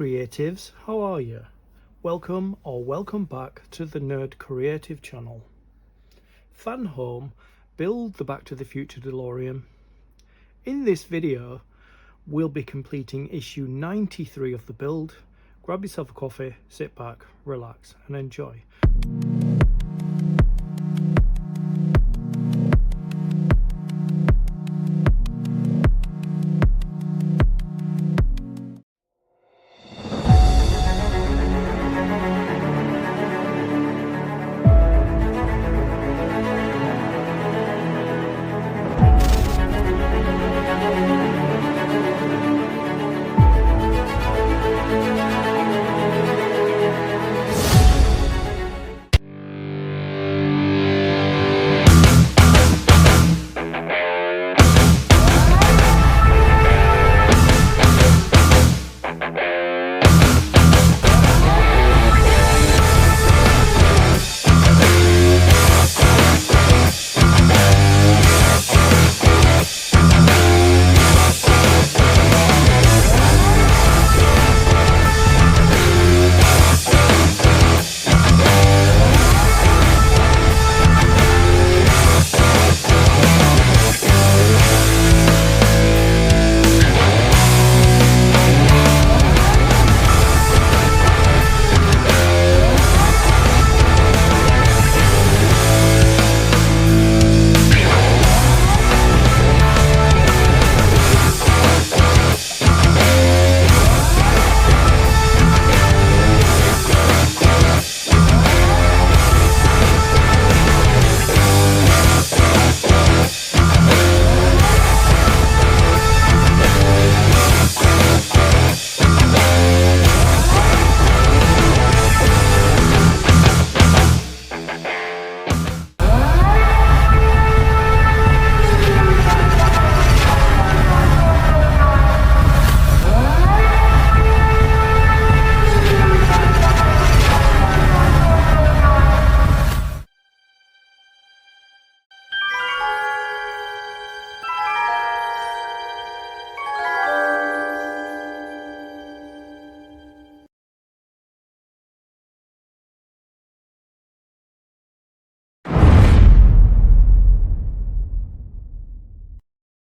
creatives, how are you? Welcome or welcome back to the Nerd Creative channel. FANHOME build the Back to the Future DeLorean. In this video we'll be completing issue 93 of the build. Grab yourself a coffee, sit back, relax and enjoy.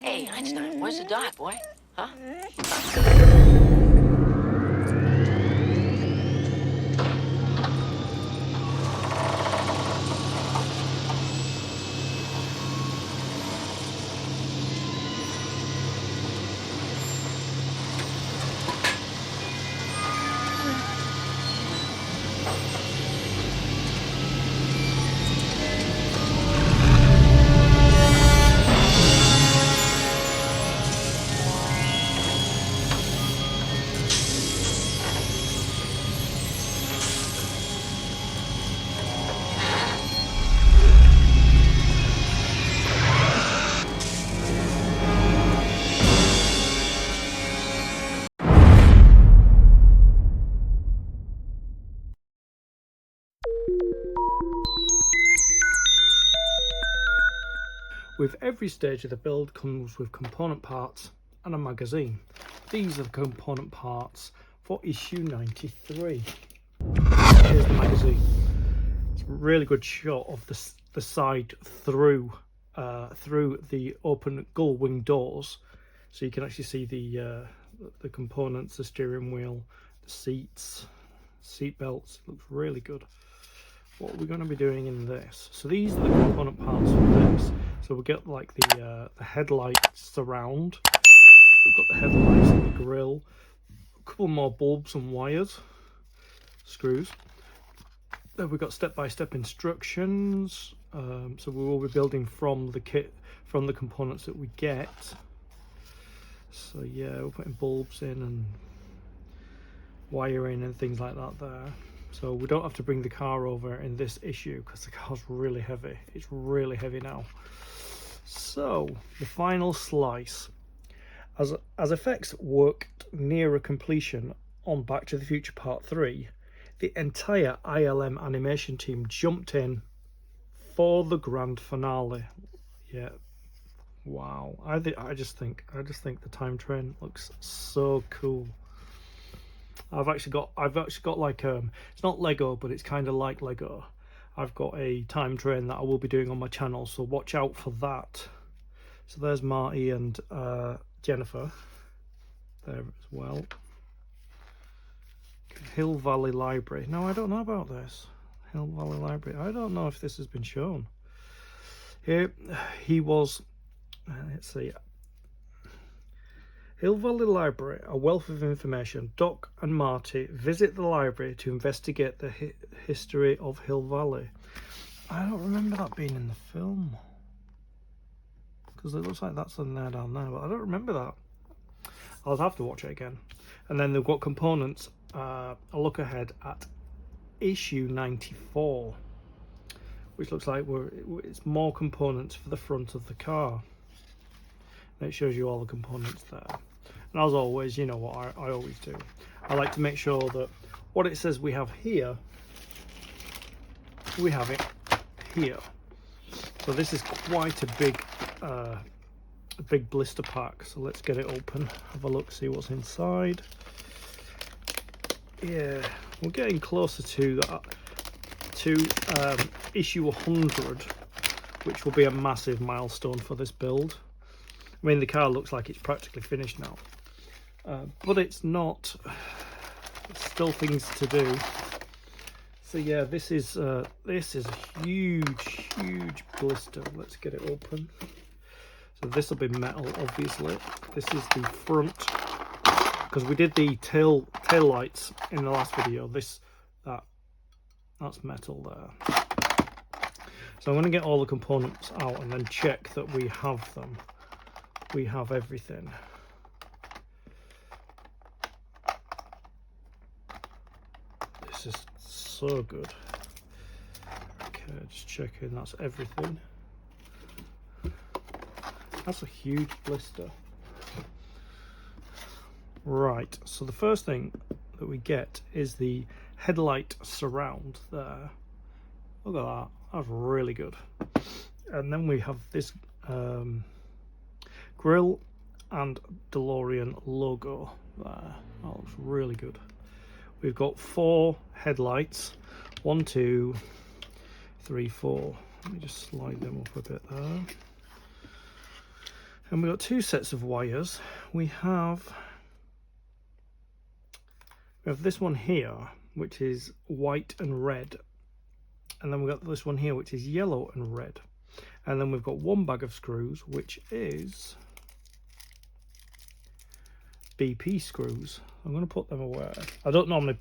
Hey, Einstein, where's the dot, boy? Huh? With every stage of the build comes with component parts and a magazine. These are the component parts for issue 93. Here's the magazine. It's a really good shot of the side through the open gull wing doors, so you can actually see the components, the steering wheel, the seat belts. It looks really good. What are we going to be doing in this? So these are the component parts for this. So we get like the headlights surround. We've got the headlights and the grille. A couple more bulbs and wires, screws. Then we've got step-by-step instructions. So we will be building from the kit, from the components that we get. So yeah, we're putting bulbs in and wiring and things like that there. So we don't have to bring the car over in this issue because the car's really heavy. It's really heavy now. So the final slice. As effects worked nearer completion on Back to the Future Part 3, the entire ILM animation team jumped in for the grand finale. Yeah, wow. I just think the time train looks so cool. I've actually got like it's not Lego, but it's kind of like Lego. I've got a time train that I will be doing on my channel, so watch out for that. So there's Marty and Jennifer there as well. Hill Valley Library. No, I don't know about this. Hill Valley Library. I don't know if this has been shown. Here he was. Let's see. Hill Valley Library, a wealth of information. Doc and Marty visit the library to investigate the history of Hill Valley. I don't remember that being in the film, because it looks like that's in there down there, but I don't remember that. I'll have to watch it again. And then they've got components. A look ahead at issue 94, which looks like it's more components for the front of the car. And it shows you all the components there. And as always, you know what I always do. I like to make sure that what it says we have here, we have it here. So this is quite a big blister pack. So let's get it open, have a look, see what's inside. Yeah, we're getting closer to that, to issue 100, which will be a massive milestone for this build. I mean, the car looks like it's practically finished now, but it's not. There's still things to do. So yeah, this is a huge blister. Let's get it open. So this will be metal, obviously. This is the front, because we did the tail lights in the last video. That's metal there. So I'm going to get all the components out and then check that we have them. We have everything. This is so good. Okay, just checking that's everything. That's a huge blister. Right, so the first thing that we get is the headlight surround there. Look at that, that's really good. And then we have this grill and DeLorean logo there. That looks really good. We've got 4 headlights. 1, 2, 3, 4. Let me just slide them up a bit there. And we've got 2 sets of wires. We have this one here, which is white and red. And then we've got this one here, which is yellow and red. And then we've got 1 bag of screws, which is BP screws. I'm going to put them away. I don't normally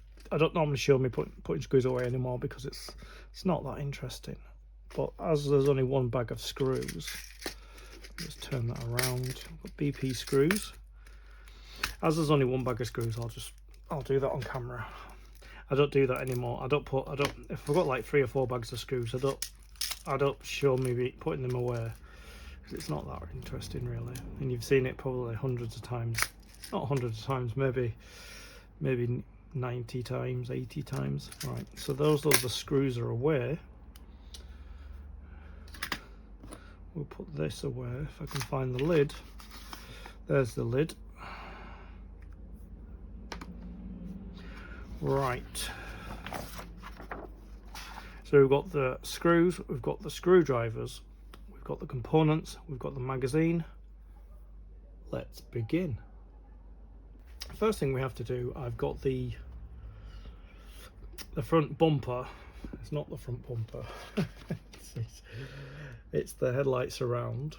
show me putting screws away anymore, because it's not that interesting. But as there's only 1 bag of screws, just turn that around. Got BP screws. As there's only 1 bag of screws, I'll do that on camera. I don't do that anymore. If I've got like 3 or 4 bags of screws, I don't show me putting them away, because it's not that interesting really. And you've seen it probably hundreds of times. Not hundreds of times, maybe 90 times, 80 times. Right, so those the screws are away. We'll put this away if I can find the lid. There's the lid. Right. So we've got the screws, we've got the screwdrivers, we've got the components, we've got the magazine. Let's begin. First thing we have to do, I've got the front bumper. It's not the front bumper. It's the headlight surround,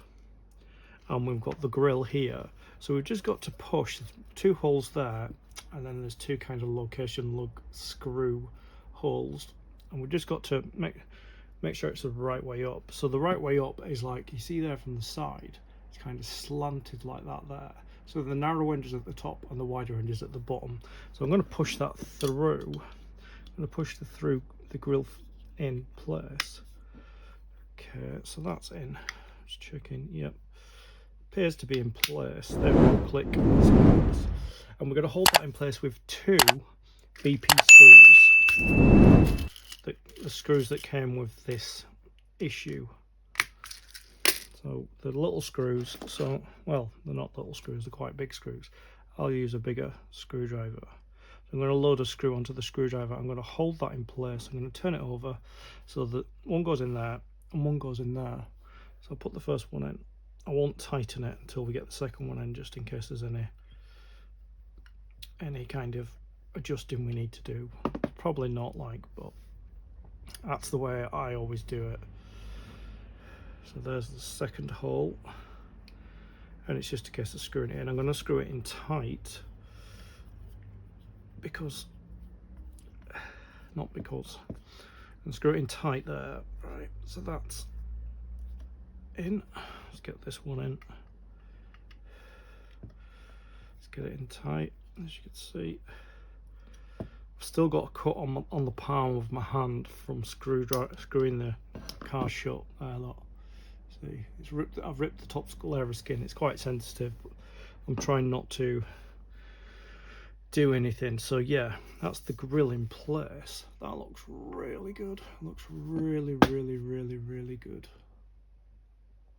and we've got the grill here. So we've just got to push 2 holes there, and then there's 2 kind of location lug screw holes, and we've just got to make sure it's the right way up. So the right way up is like you see there from the side, it's kind of slanted like that there. So the narrow end is at the top and the wider end is at the bottom. So I'm going to push that through. I'm going to push the grill in place. Okay, so that's in. Just checking. Yep, appears to be in place. There we go. Click. And we're going to hold that in place with 2 BP screws. The screws that came with this issue. So the little screws, well, they're not little screws, they're quite big screws. I'll use a bigger screwdriver. So I'm going to load a screw onto the screwdriver. I'm going to hold that in place. I'm going to turn it over so that one goes in there and one goes in there. So I'll put the first one in. I won't tighten it until we get the second one in, just in case there's any kind of adjusting we need to do. Probably not, like, but that's the way I always do it. So there's the second hole, and it's just a case of screwing it in. I'm going to screw it in tight because, and screw it in tight there. Right, so that's in. Let's get this one in. Let's get it in tight. As you can see, I've still got a cut on the palm of my hand from screwing the car shut there. Look, see, it's ripped. I've ripped the top layer of skin. It's quite sensitive, but I'm trying not to do anything. So yeah, that's the grill in place. That looks really good. It looks really good.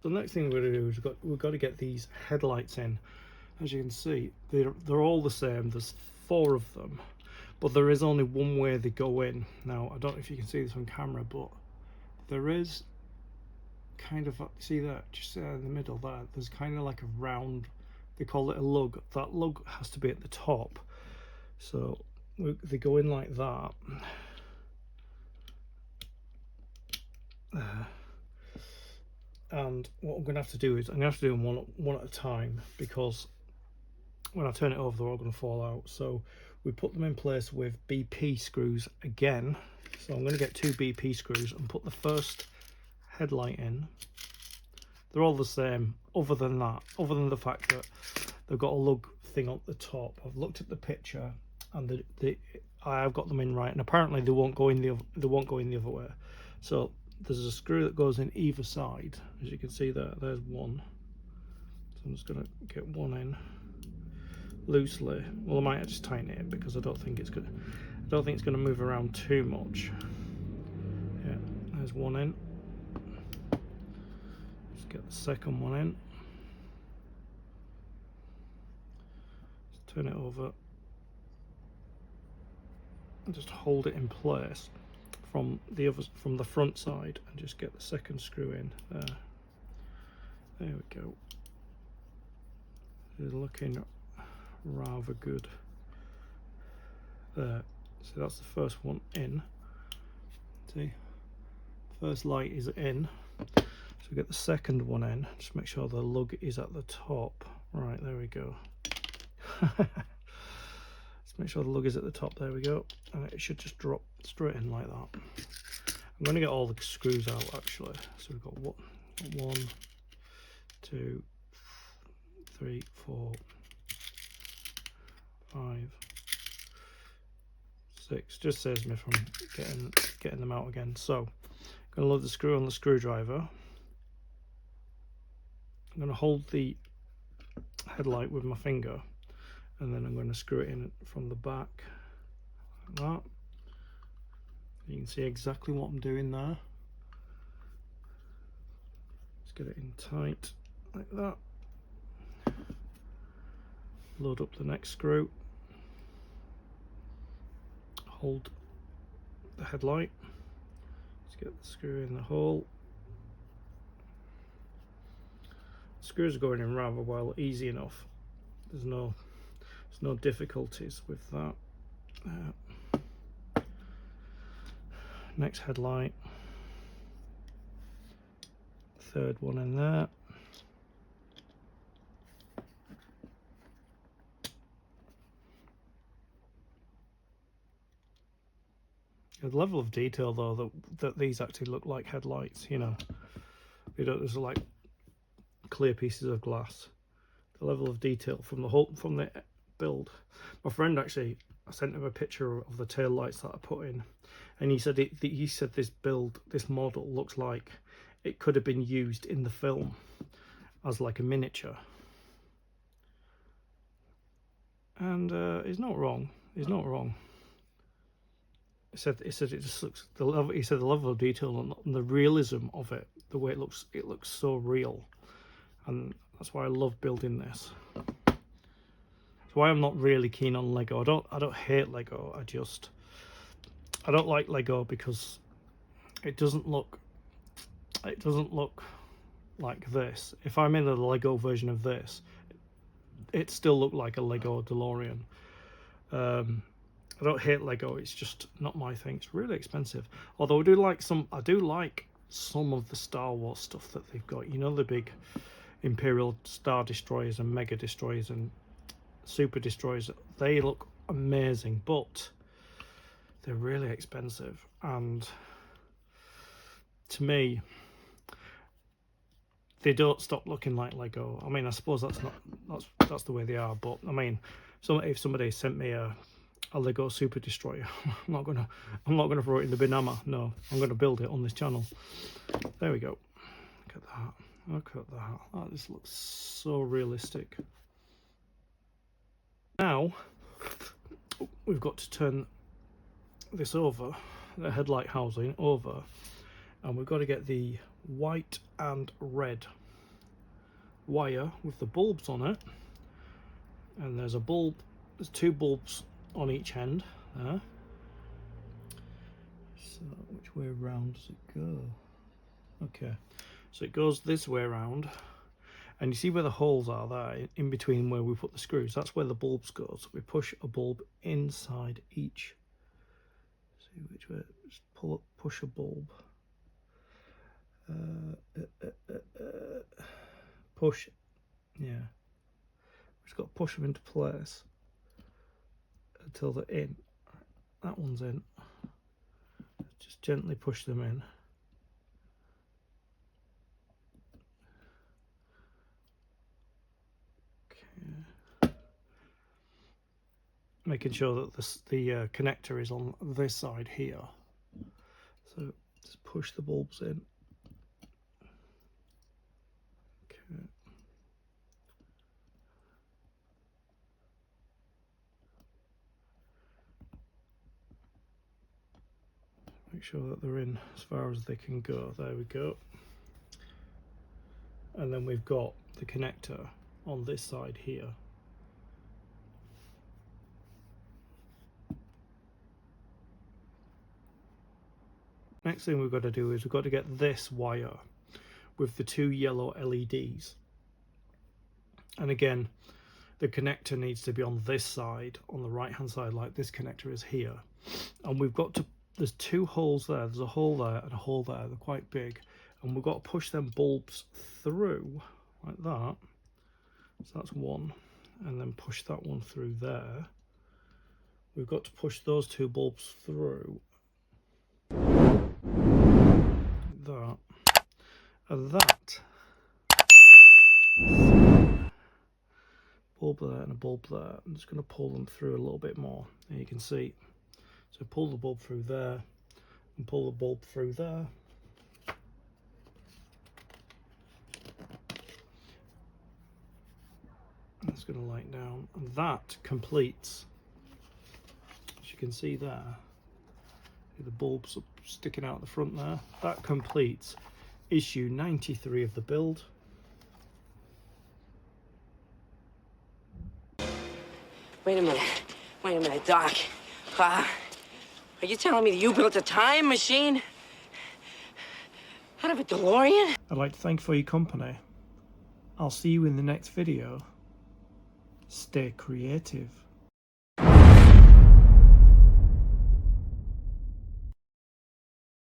The next thing we're going to do is we've got to get these headlights in. As you can see, they're all the same. There's 4 of them, but there is only one way they go in. Now, I don't know if you can see this on camera, but there is kind of, see that, just in the middle there, there's kind of like a round, they call it a lug. That lug has to be at the top. So they go in like that. And what I'm going to have to do is I'm going to have to do them one at a time, because when I turn it over they're all going to fall out. So we put them in place with BP screws again. So I'm going to get 2 BP screws and put the first headlight in. They're all the same, other than the fact that they've got a lug thing on the top. I've looked at the picture and I've got them in right, and apparently they won't go in the other way. So there's a screw that goes in either side, as you can see there. There's one. So I'm just going to get one in loosely. Well, I might just tighten it because I don't think it's going to move around too much. Yeah, there's one in. Let's get the second one in. Just turn it over and just hold it in place from the front side, and just get the second screw in there. There we go. It's looking rather good there. So that's the first one in. See, first light is in. So get the second one in. Just make sure the lug is at the top. Right, there we go. Let's make sure the lug is at the top. There we go. And it should just drop straight in like that. I'm going to get all the screws out actually. So we've got 1, 2, 3, 4, 5, 6. Just saves me from getting them out again. So I'm going to load the screw on the screwdriver. I'm going to hold the headlight with my finger, and then I'm going to screw it in from the back like that. You can see exactly what I'm doing there. Just get it in tight like that. Load up the next screw. Hold the headlight. Let's get the screw in the hole. The screws are going in rather well, easy enough. There's no difficulties with that. Next headlight. Third one in there. The level of detail though that these actually look like headlights, you know. There's like clear pieces of glass. The level of detail from the build. My friend actually, I sent him a picture of the tail lights that I put in, and he said this model looks like it could have been used in the film as like a miniature. And he's not wrong. He's not wrong. He said it just looks the level of detail and the realism of it, the way it looks so real, and that's why I love building this. So why I'm not really keen on Lego. I don't hate Lego. I don't like Lego because it doesn't look like this. If I'm in the Lego version of this, it still looked like a Lego Delorean. I don't hate Lego, it's just not my thing. It's really expensive. Although I do like some of the Star Wars stuff that they've got. You know, the big Imperial Star Destroyers and Mega Destroyers and Super Destroyers. They look amazing, but they're really expensive. And to me, they don't stop looking like Lego. I mean, I suppose that's the way they are. But I mean, if somebody sent me a Lego Super Destroyer, I'm not gonna throw it in the bin, am I? No, I'm gonna build it on this channel. There we go. Look at that. Look at that. Oh, this looks so realistic. Now we've got to turn this over, the headlight housing over, and we've got to get the white and red wire with the bulbs on it. And there's two bulbs on each end there. So which way around does it go? Okay, so it goes this way around, and you see where the holes are there in between where we put the screws. That's where the bulbs go. So we push a bulb inside each. See which way? Just push a bulb. Push. Yeah. Just got to push them into place until they're in. That one's in. Just gently push them in. Okay. Making sure that the connector is on this side here. So just push the bulbs in. Okay. Make sure that they're in as far as they can go. There we go. And then we've got the connector on this side here. Next thing we've got to do is we've got to get this wire with the two yellow LEDs. And again, the connector needs to be on this side, on the right hand side, like this connector is here. And we've got to, there's two holes there, there's a hole there and a hole there, they're quite big. And we've got to push them bulbs through like that. So that's one, and then push that one through there. We've got to push those two bulbs through. That. And that. Bulb there and a bulb there. I'm just going to pull them through a little bit more. There you can see. So pull the bulb through there and pull the bulb through there. It's going to light down, and that completes, as you can see there, the bulbs are sticking out the front there. That completes issue 93 of the build. Wait a minute, Doc. Are you telling me that you built a time machine out of a DeLorean? I'd like to thank you for your company. I'll see you in the next video. Stay creative.